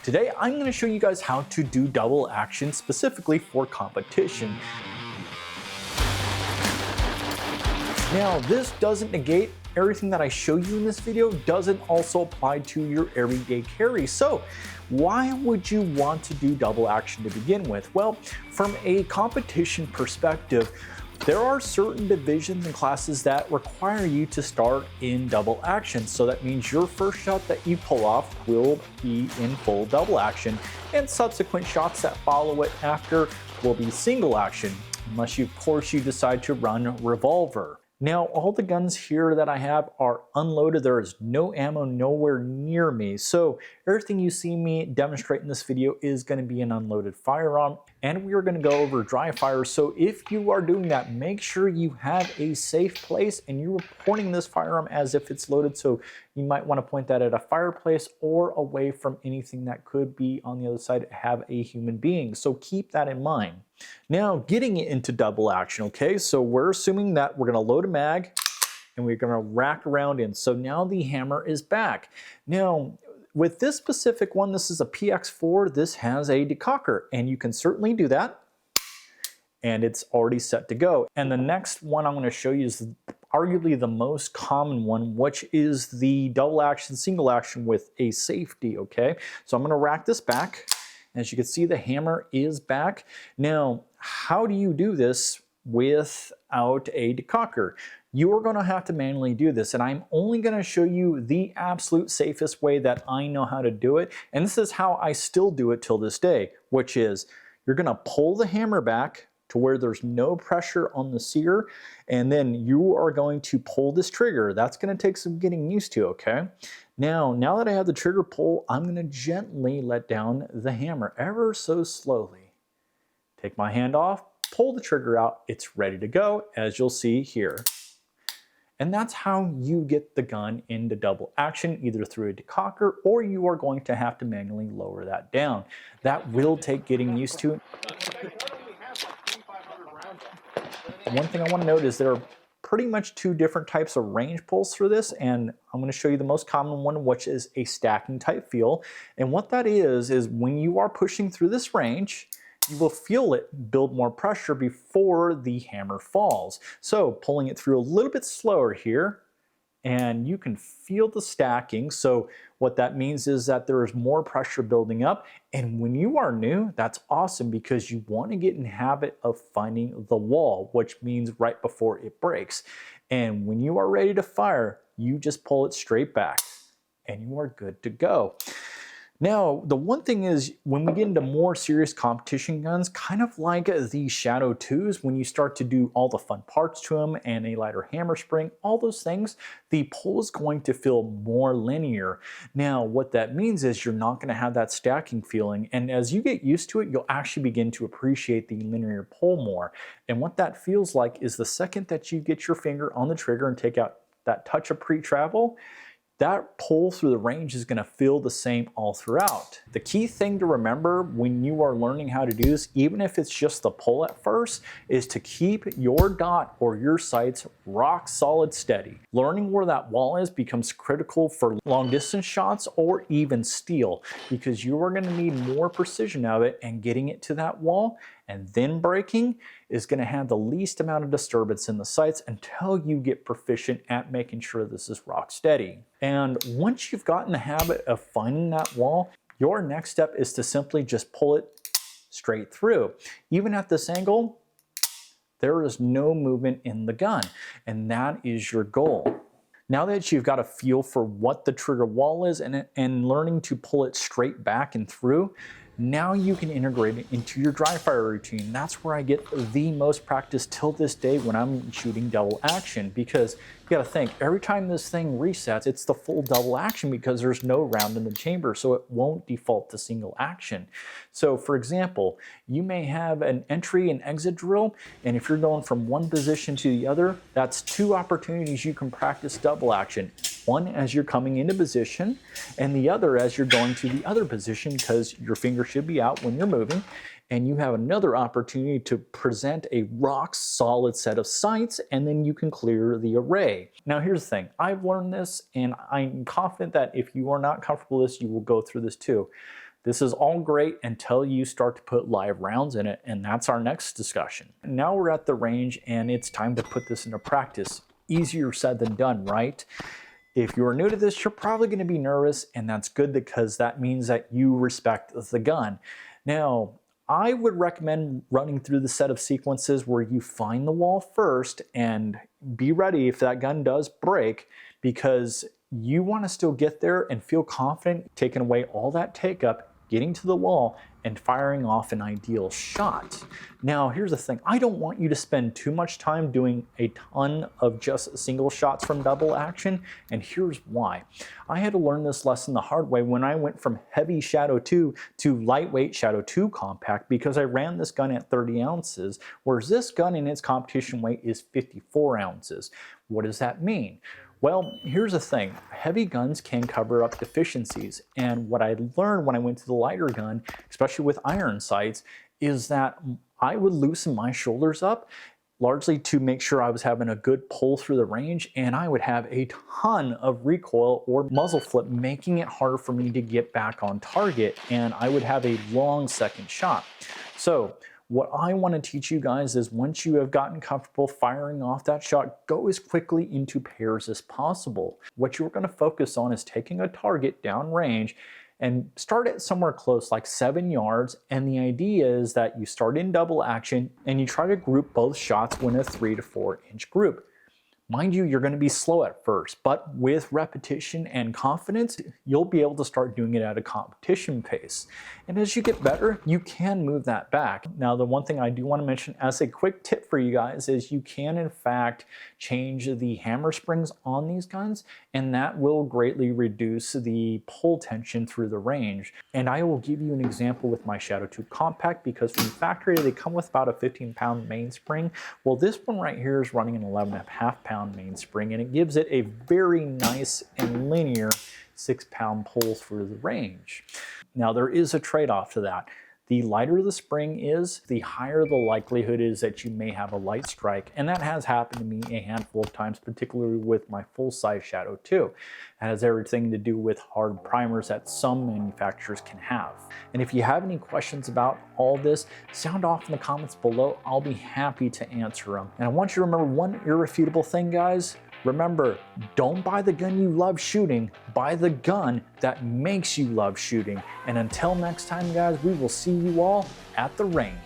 Today, I'm going to show you guys how to do double action specifically for competition. Now, this doesn't negate everything that I show you in this video doesn't also apply to your everyday carry. So why would you want to do double action to begin with? Well, from a competition perspective, there are certain divisions and classes that require you to start in double action. So that means your first shot that you pull off will be in full double action, and subsequent shots that follow it after will be single action, unless of course you decide to run revolver. Now, all the guns here that I have are unloaded. There is no ammo nowhere near me. So everything you see me demonstrate in this video is going to be an unloaded firearm. And we are going to go over dry fire. So if you are doing that, make sure you have a safe place and you're pointing this firearm as if it's loaded. So you might want to point that at a fireplace or away from anything that could be on the other side, have a human being. So keep that in mind. Now, getting into double action, okay? So we're assuming that we're going to load a mag and we're going to rack around in. So now the hammer is back. Now, with this specific one, this is a PX4. This has a decocker, and you can certainly do that. And it's already set to go. And the next one I'm going to show you is arguably the most common one, which is the double action, single action with a safety, okay? So I'm going to rack this back. As you can see, the hammer is back. Now, how do you do this without a decocker? You are going to have to manually do this, and I'm only going to show you the absolute safest way that I know how to do it. And this is how I still do it till this day, which is you're going to pull the hammer back to where there's no pressure on the sear, and then you are going to pull this trigger. That's going to take some getting used to, okay? Now that I have the trigger pull, I'm going to gently let down the hammer ever so slowly. Take my hand off, pull the trigger out, it's ready to go, as you'll see here. And that's how you get the gun into double action, either through a decocker or you are going to have to manually lower that down. That will take getting used to. One thing I want to note is there are pretty much two different types of range pulls for this, and I'm going to show you the most common one, which is a stacking type feel. And what that is when you are pushing through this range, you will feel it build more pressure before the hammer falls. So pulling it through a little bit slower here, and you can feel the stacking. So what that means is that there is more pressure building up. And when you are new, that's awesome because you want to get in the habit of finding the wall, which means right before it breaks. And when you are ready to fire, you just pull it straight back and you are good to go. Now, the one thing is when we get into more serious competition guns, kind of like the Shadow 2s, when you start to do all the fun parts to them and a lighter hammer spring, all those things, the pull is going to feel more linear. Now, what that means is you're not going to have that stacking feeling. And as you get used to it, you'll actually begin to appreciate the linear pull more. And what that feels like is the second that you get your finger on the trigger and take out that touch of pre-travel, that pull through the range is going to feel the same all throughout. The key thing to remember when you are learning how to do this, even if it's just the pull at first, is to keep your dot or your sights rock solid steady. Learning where that wall is becomes critical for long distance shots or even steel, because you are going to need more precision of it, and getting it to that wall and then breaking is going to have the least amount of disturbance in the sights until you get proficient at making sure this is rock steady. And once you've gotten the habit of finding that wall, your next step is to simply just pull it straight through. Even at this angle, there is no movement in the gun, and that is your goal. Now that you've got a feel for what the trigger wall is and learning to pull it straight back and through, now you can integrate it into your dry fire routine. That's where I get the most practice till this day when I'm shooting double action, because you gotta think, every time this thing resets, it's the full double action because there's no round in the chamber, so it won't default to single action. So for example, you may have an entry and exit drill, and if you're going from one position to the other, that's two opportunities you can practice double action. One as you're coming into position, and the other as you're going to the other position, because your finger should be out when you're moving, and you have another opportunity to present a rock solid set of sights, and then you can clear the array. Now here's the thing, I've learned this, and I'm confident that if you are not comfortable with this, you will go through this too. This is all great until you start to put live rounds in it, and that's our next discussion. Now we're at the range and it's time to put this into practice. Easier said than done, right? If you're new to this, you're probably going to be nervous, and that's good because that means that you respect the gun. Now, I would recommend running through the set of sequences where you find the wall first and be ready if that gun does break, because you want to still get there and feel confident taking away all that take up, getting to the wall, and firing off an ideal shot. Now, here's the thing. I don't want you to spend too much time doing a ton of just single shots from double action, and here's why. I had to learn this lesson the hard way when I went from heavy Shadow 2 to lightweight Shadow 2 compact, because I ran this gun at 30 ounces, whereas this gun in its competition weight is 54 ounces. What does that mean? Well, here's the thing. Heavy guns can cover up deficiencies, and what I learned when I went to the lighter gun, especially with iron sights, is that I would loosen my shoulders up largely to make sure I was having a good pull through the range, and I would have a ton of recoil or muzzle flip, making it harder for me to get back on target, and I would have a long second shot. So what I want to teach you guys is, once you have gotten comfortable firing off that shot, go as quickly into pairs as possible. What you're going to focus on is taking a target down range and start it somewhere close, like 7 yards. And the idea is that you start in double action and you try to group both shots in a 3 to 4 inch group. Mind you, you're going to be slow at first, but with repetition and confidence, you'll be able to start doing it at a competition pace. And as you get better, you can move that back. Now, the one thing I do want to mention as a quick tip for you guys is you can, in fact, change the hammer springs on these guns, and that will greatly reduce the pull tension through the range. And I will give you an example with my Shadow 2 Compact, because from the factory, they come with about a 15-pound mainspring. Well, this one right here is running an 11.5-pound mainspring, and it gives it a very nice and linear 6-pound pull through the range. Now, there is a trade-off to that. The lighter the spring is, the higher the likelihood is that you may have a light strike, and that has happened to me a handful of times, particularly with my full-size Shadow 2. It has everything to do with hard primers that some manufacturers can have. And if you have any questions about all this, sound off in the comments below. I'll be happy to answer them. And I want you to remember one irrefutable thing, guys. Remember, don't buy the gun you love shooting, buy the gun that makes you love shooting. And until next time, guys, we will see you all at the range.